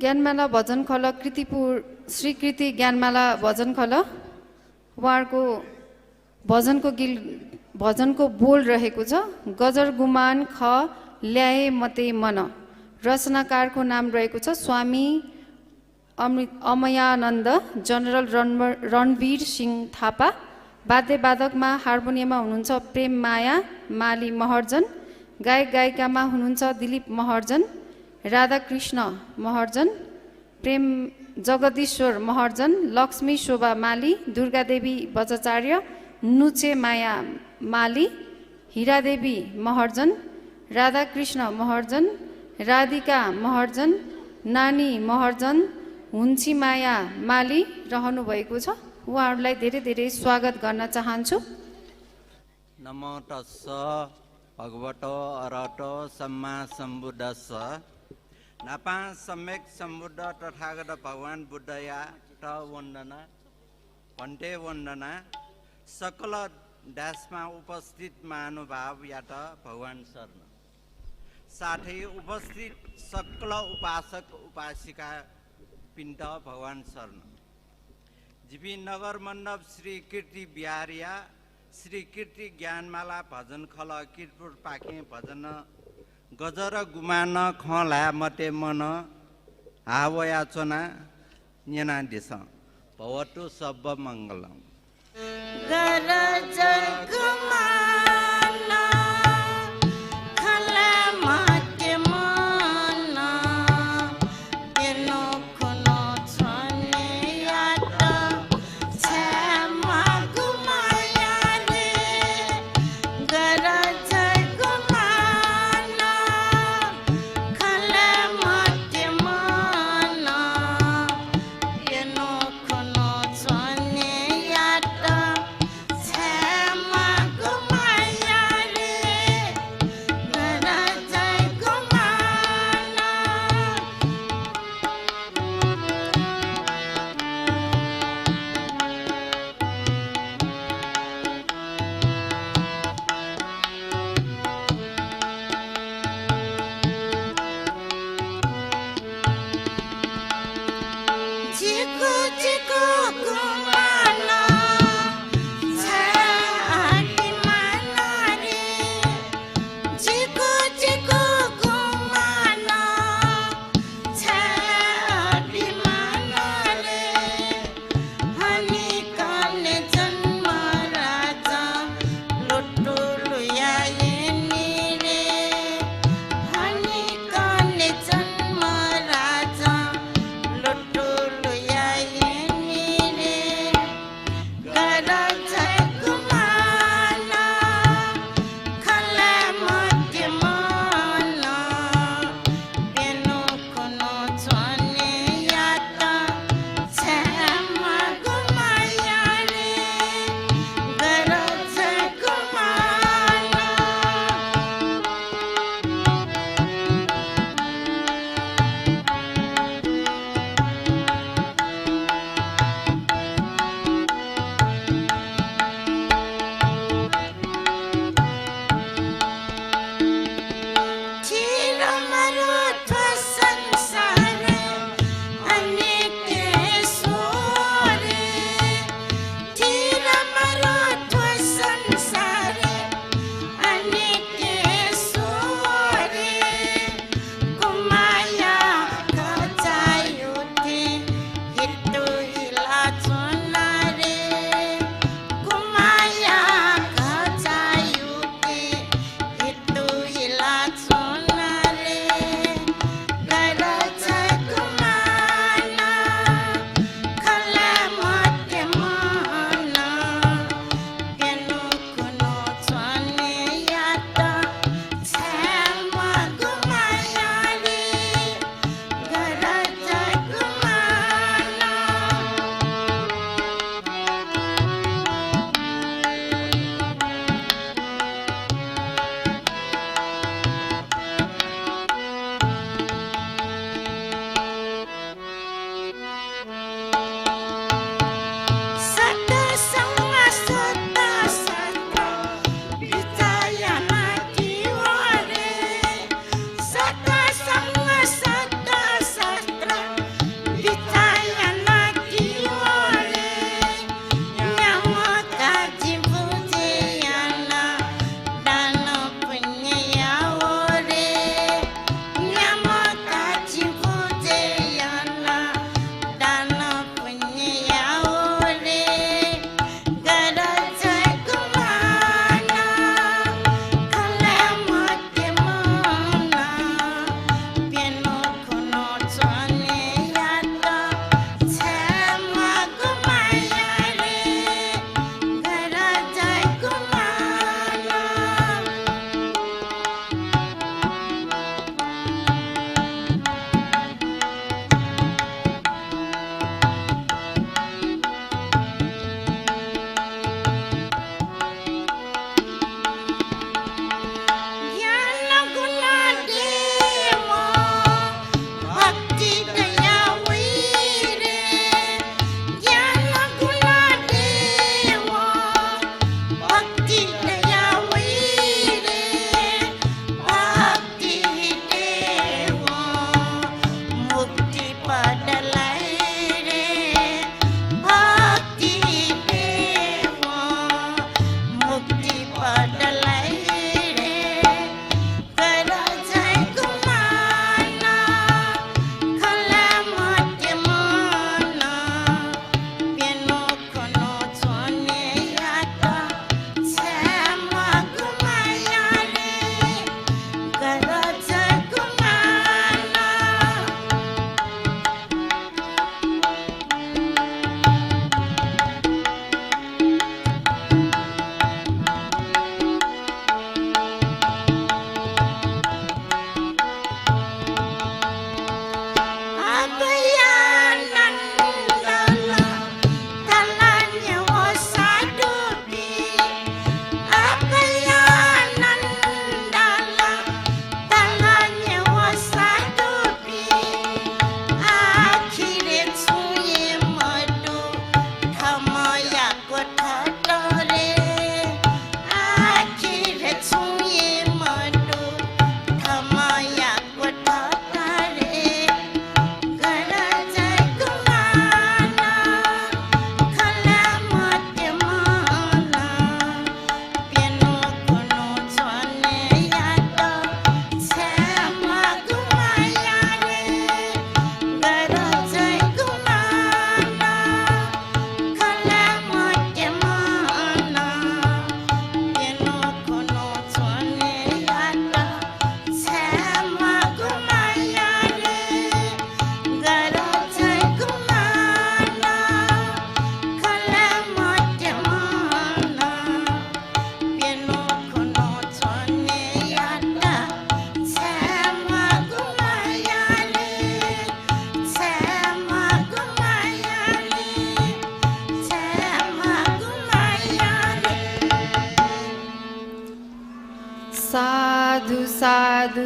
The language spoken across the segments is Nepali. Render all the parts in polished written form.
ज्ञानमाला भजन खल कृतिपुर श्री कृति ज्ञानमाला भजन खल उहाँहरूको भजनको बोल रहेको छ गजर गुमान ख ल्याए मते मन। रचनाकारको नाम रहेको छ स्वामी अमयानन्द जनरल रणवीर सिंह थापा। वाद्यवादकमा हार्मोनियममा हुनुहुन्छ प्रेम माया माली महर्जन। गायक गायिकामा हुनुहुन्छ दिलीप महर्जन राधाकृष्ण महर्जन प्रेम जगदीश्वर महर्जन लक्ष्मी शोभा माली दुर्गादेवी बजाचार्य नुचे माया माली हिरादेवी महर्जन राधाकृष्ण महर्जन राधिका महर्जन नानी महर्जन हुन्छी माया माली रहनु भएको छ। उहाँहरूलाई धेरै धेरै स्वागत गर्न चाहन्छु। नमो तस्स भगवतो अरहतो सम्मा सम्बुद्धस्स। नपा सम्यक सम्बुद्ध तथागत भगवान बुद्धया त वन्दना भन्टे वन्दना। सकल दासमा उपस्थित महानुभाव या त भगवान शरण। साथै उपस्थित सकल उपासक उपासिका पिण्ड भगवान शरण। जीवी नगर मण्डप श्री कीर्ति बिहारिया श्री कीर्ति ज्ञानमाला भजन खल किरपुर पाखे भजन गजर गुमान खला मते मन हावयाचना न्यना दिस भवतु सब मङ्गलम्।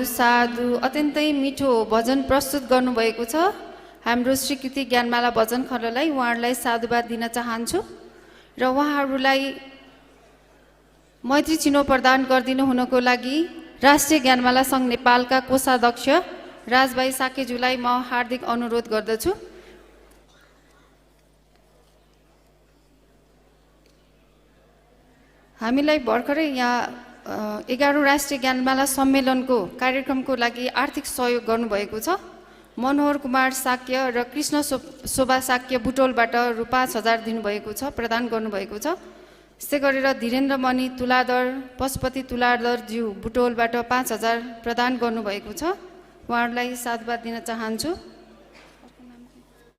साधु अत्यन्तै मिठो भजन प्रस्तुत गर्नुभएको छ। हाम्रो स्वीकृति ज्ञानमाला भजन खण्डलाई उहाँहरूलाई साधुवाद दिन चाहन्छु र उहाँहरूलाई मैत्री चिनो प्रदान गरिदिनु हुनको लागि राष्ट्रिय ज्ञानमाला सङ्घ नेपालका कोषाध्यक्ष राजभाइ साकेजुलाई म हार्दिक अनुरोध गर्दछु। हामीलाई भर्खरै यहाँ 11औं राष्ट्रिय ज्ञानमाला सम्मेलनको कार्यक्रमको लागि आर्थिक सहयोग गर्नुभएको छ। मनोहर कुमार साक्य र कृष्ण शोभा साक्य बुटोलबाट रु 5,000 दिनुभएको छ, प्रदान गर्नुभएको छ। त्यस्तै गरेर धीरेन्द्र मणि तुलाधर पशुपति तुलाधरज्यू बुटोलबाट 5,000 प्रदान गर्नुभएको छ। उहाँहरूलाई साधुवाद दिन चाहन्छु।